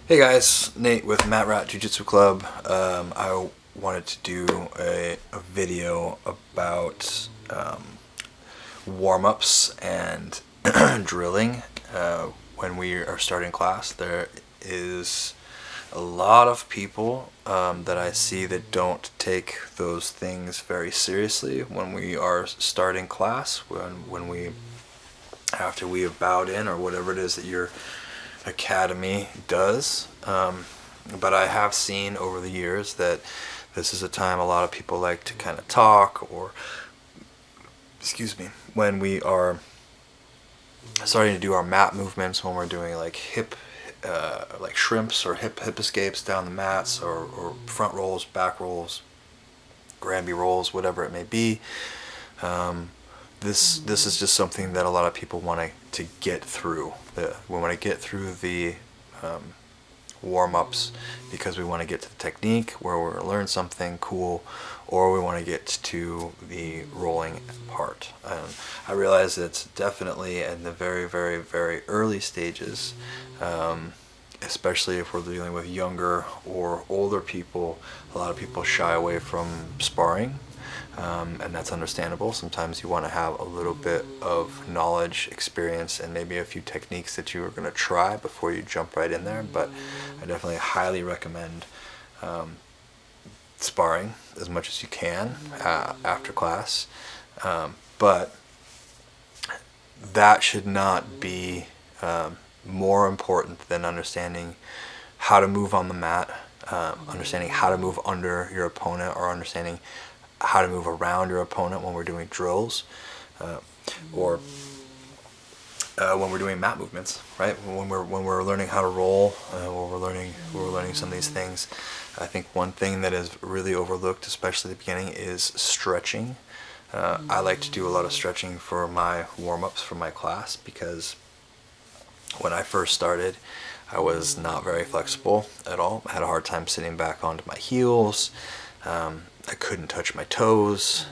Hey guys, Nate with RAT Jiu Jitsu Club. I wanted to do a video about warm-ups and drilling when we are starting class. There is a lot of people that I see that don't take those things very seriously when we are starting class, when we after we have bowed in or whatever it is that your academy does. But I have seen over the years that this is a time a lot of people like to kind of talk, or when we are starting to do our mat movements, when we're doing like like shrimps or hip escapes down the mats, or front rolls, back rolls, Granby rolls, whatever it may be. This is just something that a lot of people want to get through. We want to get through the warm-ups because we want to get to the technique where we're learn something cool, or we want to get to the rolling part. I realize it's definitely in the very, very, very early stages, especially if we're dealing with younger or older people. A lot of people shy away from sparring. And that's understandable. Sometimes you want to have a little bit of knowledge, experience, and maybe a few techniques that you are going to try before you jump right in there. But I definitely highly recommend sparring as much as you can after class. But that should not be more important than understanding how to move on the mat, understanding how to move under your opponent, or understanding how to move around your opponent when we're doing drills, or when we're doing mat movements, right? When we're learning how to roll, when we're learning some of these things. I think one thing that is really overlooked, especially at the beginning, is stretching. I like to do a lot of stretching for my warm-ups for my class, because when I first started, I was not very flexible at all. I had a hard time sitting back onto my heels. I couldn't touch my toes.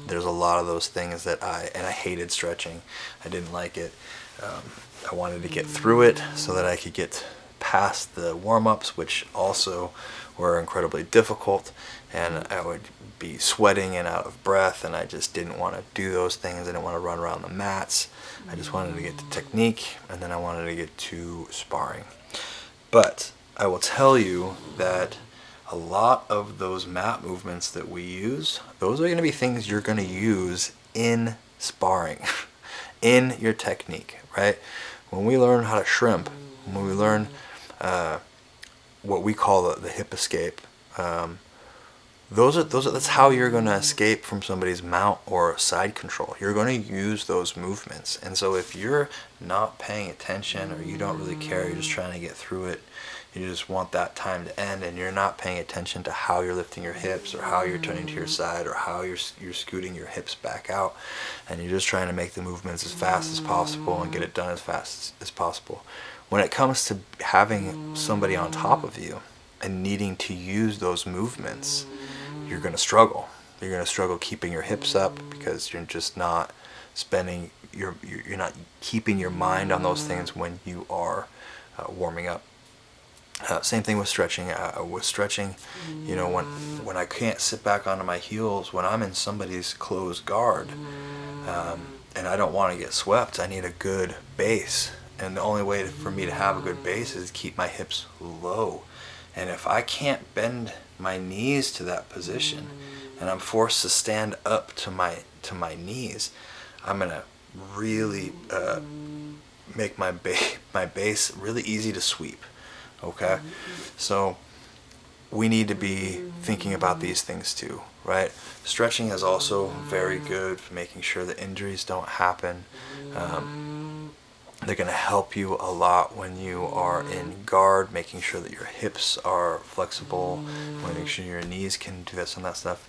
There's a lot of those things that I hated stretching. I didn't like it. I wanted to get through it so that I could get past the warm-ups, which also were incredibly difficult, and I would be sweating and out of breath, and I just didn't want to do those things. I didn't want to run around the mats. I just wanted to get to technique, and then I wanted to get to sparring. But I will tell you that a lot of those mat movements that we use, those are going to be things you're going to use in sparring, in your technique, right? When we learn how to shrimp, when we learn what we call the hip escape, that's how you're going to escape from somebody's mount or side control. You're going to use those movements. And so if you're not paying attention, or you don't really care, you're just trying to get through it, you just want that time to end, and you're not paying attention to how you're lifting your hips, or how you're turning to your side, or how you're scooting your hips back out, and you're just trying to make the movements as fast as possible and get it done as fast as possible. When it comes to having somebody on top of you and needing to use those movements, you're going to struggle. You're going to struggle keeping your hips up, because you're just not spending you're not keeping your mind on those things when you are warming up. Same thing with stretching. With stretching, when I can't sit back onto my heels, when I'm in somebody's closed guard, and I don't want to get swept, I need a good base. And the only way for me to have a good base is to keep my hips low. And if I can't bend my knees to that position, and I'm forced to stand up to my knees, I'm gonna really make my base really easy to sweep. Okay, so we need to be thinking about these things too, right? Stretching is also very good for making sure that injuries don't happen. They're going to help you a lot when you are in guard, making sure that your hips are flexible, making sure your knees can do this and that stuff.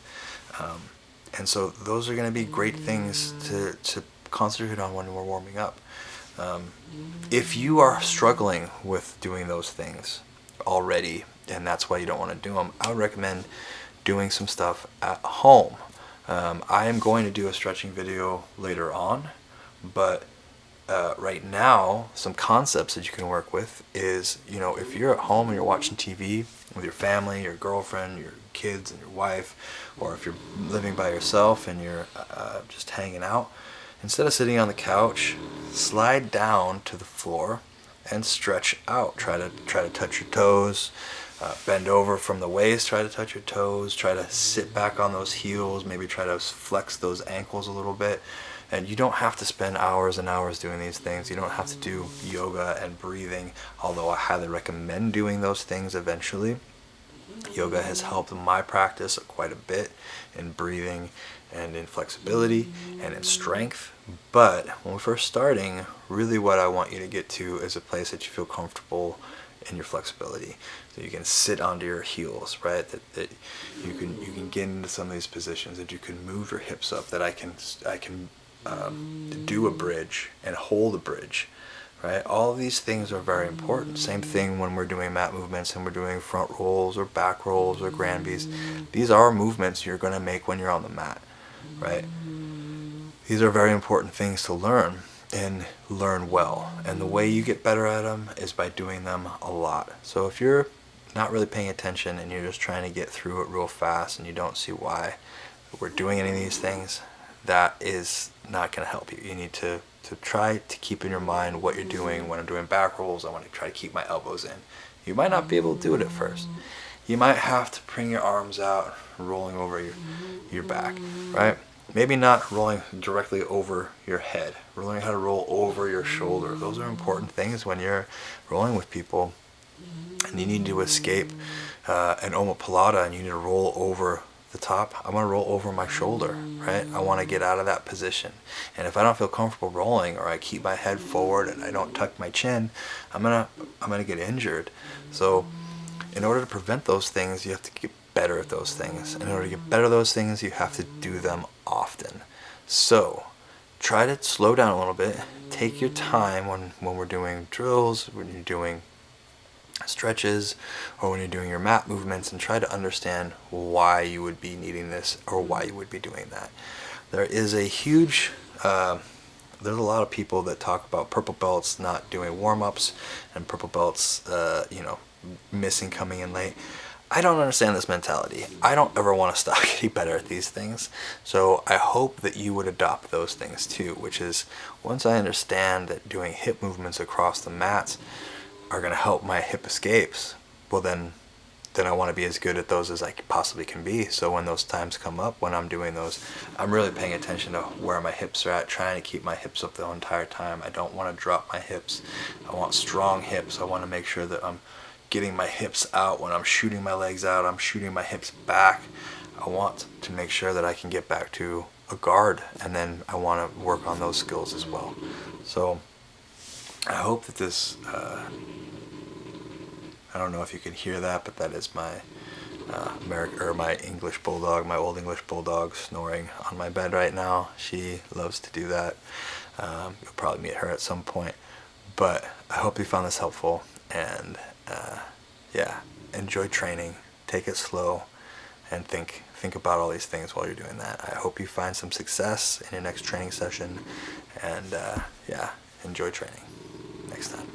And so those are going to be great things to concentrate on when we're warming up. If you are struggling with doing those things already, and that's why you don't want to do them, I would recommend doing some stuff at home. I am going to do a stretching video later on, but right now, some concepts that you can work with is, if you're at home and you're watching TV with your family, your girlfriend, your kids, and your wife, or if you're living by yourself and you're just hanging out, instead of sitting on the couch, slide down to the floor and stretch out. Try to touch your toes. Bend over from the waist, try to touch your toes, try to sit back on those heels, maybe try to flex those ankles a little bit. And you don't have to spend hours and hours doing these things. You don't have to do yoga and breathing, although I highly recommend doing those things eventually. Yoga has helped my practice quite a bit in breathing and in flexibility and in strength. But when we're first starting, really what I want you to get to is a place that you feel comfortable in your flexibility. So you can sit onto your heels, right? That you can get into some of these positions, that you can move your hips up, that I can do a bridge and hold a bridge, right? All of these things are very important. Same thing when we're doing mat movements and we're doing front rolls or back rolls or Granbys. These are movements you're going to make when you're on the mat, right? These are very important things to learn and learn well. And the way you get better at them is by doing them a lot. So if you're not really paying attention and you're just trying to get through it real fast and you don't see why we're doing any of these things, that is not going to help you. You need to try to keep in your mind what you're doing. When I'm doing back rolls, I want to try to keep my elbows in. You might not be able to do it at first. You might have to bring your arms out, rolling over your back, right? Maybe not rolling directly over your head. We're learning how to roll over your shoulder. Those are important things when you're rolling with people and you need to escape an omoplata and you need to roll over the top. I want to roll over my shoulder, right? I want to get out of that position. And if I don't feel comfortable rolling, or I keep my head forward and I don't tuck my chin, I'm gonna get injured. So in order to prevent those things, you have to get better at those things. In order to get better at those things, you have to do them often. So try to slow down a little bit. Take your time when we're doing drills, when you're doing stretches, or when you're doing your mat movements, and try to understand why you would be needing this or why you would be doing that. There is a huge there's a lot of people that talk about purple belts not doing warm-ups and purple belts missing, coming in late. I don't understand this mentality. I don't ever want to stop getting better at these things. So I hope that you would adopt those things too, which is, once I understand that doing hip movements across the mats are going to help my hip escapes, well then I want to be as good at those as I possibly can be. So when those times come up, when I'm doing those, I'm really paying attention to where my hips are at, trying to keep my hips up the entire time. I don't want to drop my hips. I want strong hips. I want to make sure that I'm getting my hips out. When I'm shooting my legs out, I'm shooting my hips back. I want to make sure that I can get back to a guard, and then I want to work on those skills as well. So I hope that this I don't know if you can hear that, but that is my my English bulldog, my old English bulldog, snoring on my bed right now. She loves to do that. You'll probably meet her at some point. But I hope you found this helpful, and enjoy training. Take it slow, and think about all these things while you're doing that. I hope you find some success in your next training session, and enjoy training next time.